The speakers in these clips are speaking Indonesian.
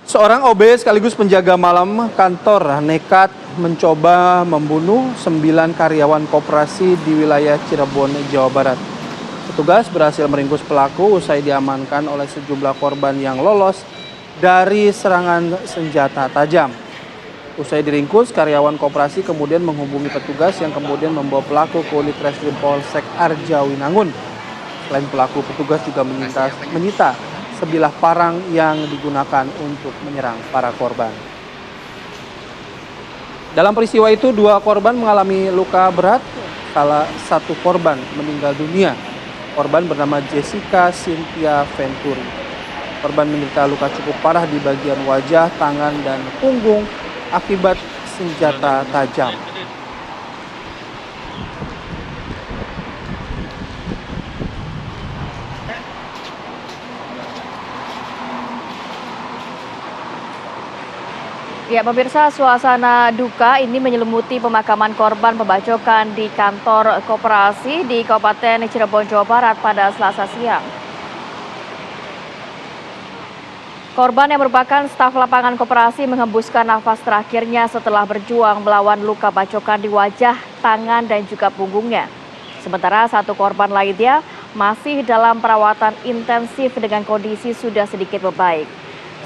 Seorang OB sekaligus penjaga malam kantor nekat mencoba membunuh 9 karyawan koperasi di wilayah Cirebon, Jawa Barat. Petugas berhasil meringkus pelaku usai diamankan oleh sejumlah korban yang lolos dari serangan senjata tajam. Usai diringkus, karyawan koperasi kemudian menghubungi petugas yang kemudian membawa pelaku ke unit reskrim Polsek Arjawinangun. Selain pelaku, petugas juga menyita sebilah parang yang digunakan untuk menyerang para korban. Dalam peristiwa itu, 2 korban mengalami luka berat, salah satu korban meninggal dunia. Korban bernama Jessica Cynthia Venturi. Korban menderita luka cukup parah di bagian wajah, tangan, dan punggung akibat senjata tajam. Ya, pemirsa, suasana duka ini menyelimuti pemakaman korban pembacokan di kantor koperasi di Kabupaten Cirebon, Jawa Barat pada Selasa siang. Korban yang merupakan staf lapangan koperasi menghembuskan nafas terakhirnya setelah berjuang melawan luka bacokan di wajah, tangan, dan juga punggungnya. Sementara satu korban lainnya masih dalam perawatan intensif dengan kondisi sudah sedikit membaik.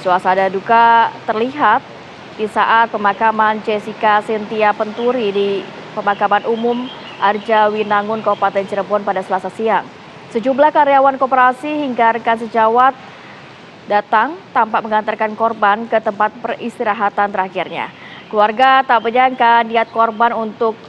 Suasana duka terlihat di saat pemakaman Jessica Cynthia Venturi di Pemakaman Umum Arjawinangun, Kabupaten Cirebon pada Selasa siang. Sejumlah karyawan koperasi hingga rekan sejawat datang tampak mengantarkan korban ke tempat peristirahatan terakhirnya. Keluarga tak menyangka niat korban untuk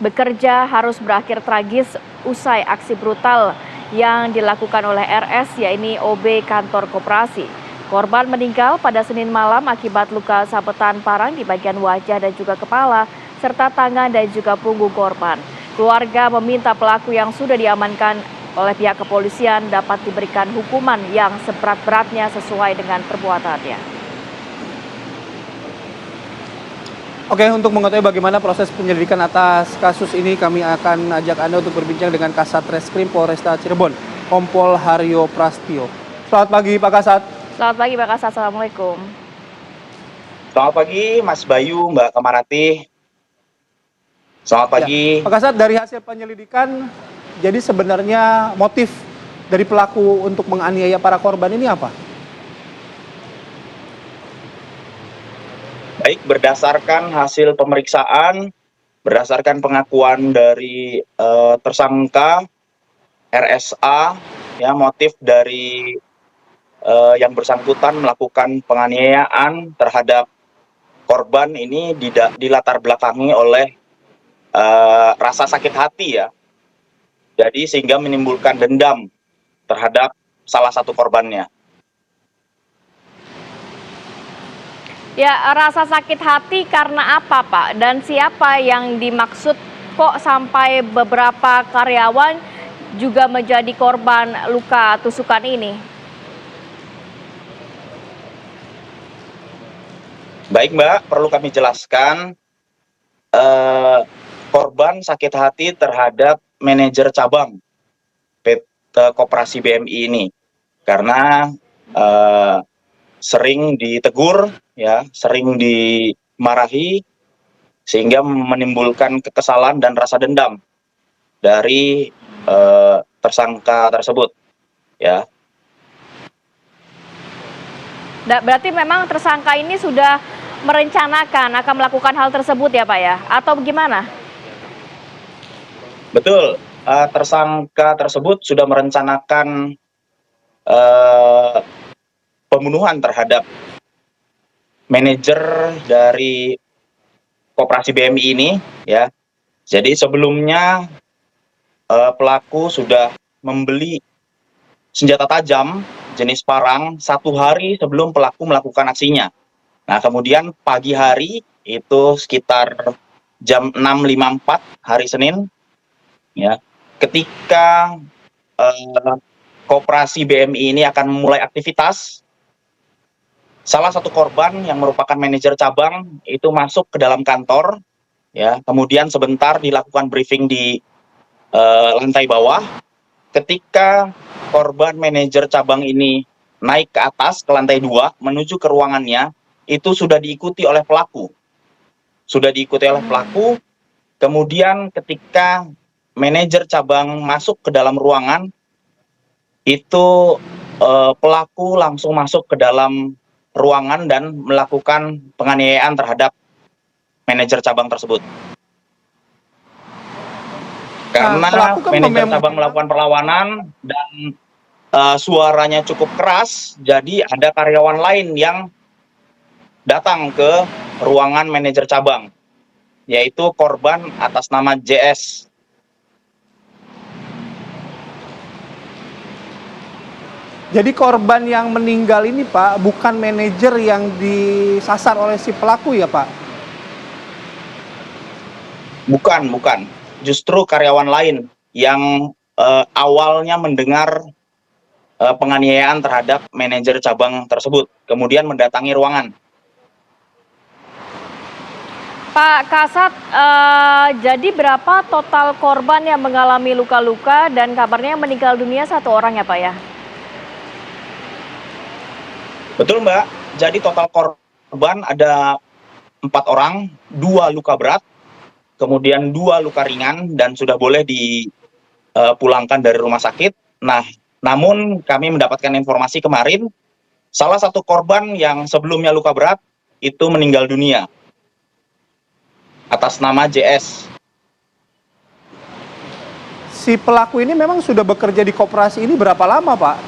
bekerja harus berakhir tragis usai aksi brutal yang dilakukan oleh RS, yaitu OB kantor koperasi. Korban meninggal pada Senin malam akibat luka sabetan parang di bagian wajah dan juga kepala, serta tangan dan juga punggung korban. Keluarga meminta pelaku yang sudah diamankan oleh pihak kepolisian dapat diberikan hukuman yang seberat-beratnya sesuai dengan perbuatannya. Oke, untuk mengetahui bagaimana proses penyelidikan atas kasus ini, kami akan ajak Anda untuk berbincang dengan Kasat Reskrim Polresta Cirebon, Kompol Haryo Prastio. Selamat pagi, Pak Kasat. Selamat pagi, Pak Kasat. Assalamualaikum. Selamat pagi, Mas Bayu, Mbak Kamarati. Selamat pagi. Ya, Pak Kasat, dari hasil penyelidikan, jadi sebenarnya motif dari pelaku untuk menganiaya para korban ini apa? Baik, berdasarkan hasil pemeriksaan, berdasarkan pengakuan dari tersangka RSA, ya, motif dari yang bersangkutan melakukan penganiayaan terhadap korban ini dilatar belakangi oleh rasa sakit hati, ya. Jadi sehingga menimbulkan dendam terhadap salah satu korbannya. Ya, rasa sakit hati karena apa, Pak? Dan siapa yang dimaksud, kok sampai beberapa karyawan juga menjadi korban luka tusukan ini? Baik, Mbak, perlu kami jelaskan, korban sakit hati terhadap manajer cabang PT Koperasi BMI ini karena sering ditegur, ya, sering dimarahi, sehingga menimbulkan kekesalan dan rasa dendam dari tersangka tersebut, ya. Berarti memang tersangka ini sudah merencanakan akan melakukan hal tersebut, ya, Pak, ya? Atau bagaimana? Betul, tersangka tersebut sudah merencanakan pembunuhan terhadap manajer dari Koperasi BMI ini, ya. Jadi sebelumnya pelaku sudah membeli senjata tajam jenis parang 1 hari sebelum pelaku melakukan aksinya. Nah, kemudian pagi hari itu sekitar jam 6.54 hari Senin, ya, ketika Koperasi BMI ini akan memulai aktivitas, salah satu korban yang merupakan manajer cabang itu masuk ke dalam kantor, ya, kemudian sebentar dilakukan briefing di lantai bawah. Ketika korban manajer cabang ini naik ke atas ke lantai 2 menuju ke ruangannya itu sudah diikuti oleh pelaku. Kemudian ketika manajer cabang masuk ke dalam ruangan, itu pelaku langsung masuk ke dalam ruangan dan melakukan penganiayaan terhadap manajer cabang tersebut. Karena pelaku kan manajer cabang melakukan perlawanan dan suaranya cukup keras, jadi ada karyawan lain yang datang ke ruangan manajer cabang, yaitu korban atas nama JS. Jadi korban yang meninggal ini Pak, bukan manajer yang disasar oleh si pelaku ya Pak? Bukan. Justru karyawan lain yang awalnya mendengar penganiayaan terhadap manajer cabang tersebut, kemudian mendatangi ruangan. Pak Kasat, jadi berapa total korban yang mengalami luka-luka dan kabarnya yang meninggal dunia 1 orang ya Pak ya? Betul Mbak, jadi total korban ada 4 orang, 2 luka berat, kemudian 2 luka ringan dan sudah boleh dipulangkan dari rumah sakit. Nah, namun kami mendapatkan informasi kemarin, salah satu korban yang sebelumnya luka berat itu meninggal dunia atas nama JS. Si pelaku ini memang sudah bekerja di koperasi ini berapa lama Pak?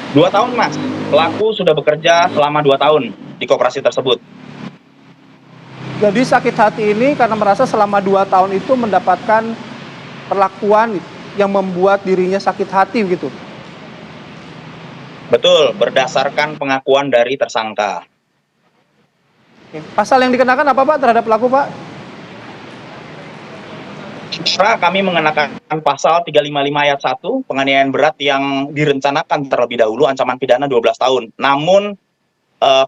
2 tahun Mas, pelaku sudah bekerja selama 2 tahun di koperasi tersebut. Jadi sakit hati ini karena merasa selama 2 tahun itu mendapatkan perlakuan yang membuat dirinya sakit hati gitu. Betul, berdasarkan pengakuan dari tersangka. Pasal yang dikenakan apa Pak terhadap pelaku Pak? Kami mengenakan pasal 355 ayat 1, penganiayaan berat yang direncanakan terlebih dahulu, ancaman pidana 12 tahun. Namun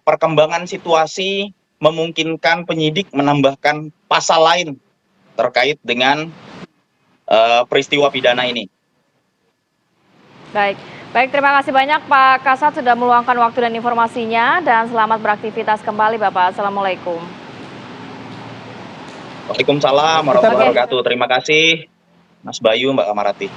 perkembangan situasi memungkinkan penyidik menambahkan pasal lain terkait dengan peristiwa pidana ini. Baik, terima kasih banyak Pak Kasat sudah meluangkan waktu dan informasinya, dan selamat beraktivitas kembali Bapak. Assalamualaikum. Waalaikumsalam warahmatullahi wabarakatuh. Terima kasih Mas Bayu, Mbak Kamarati.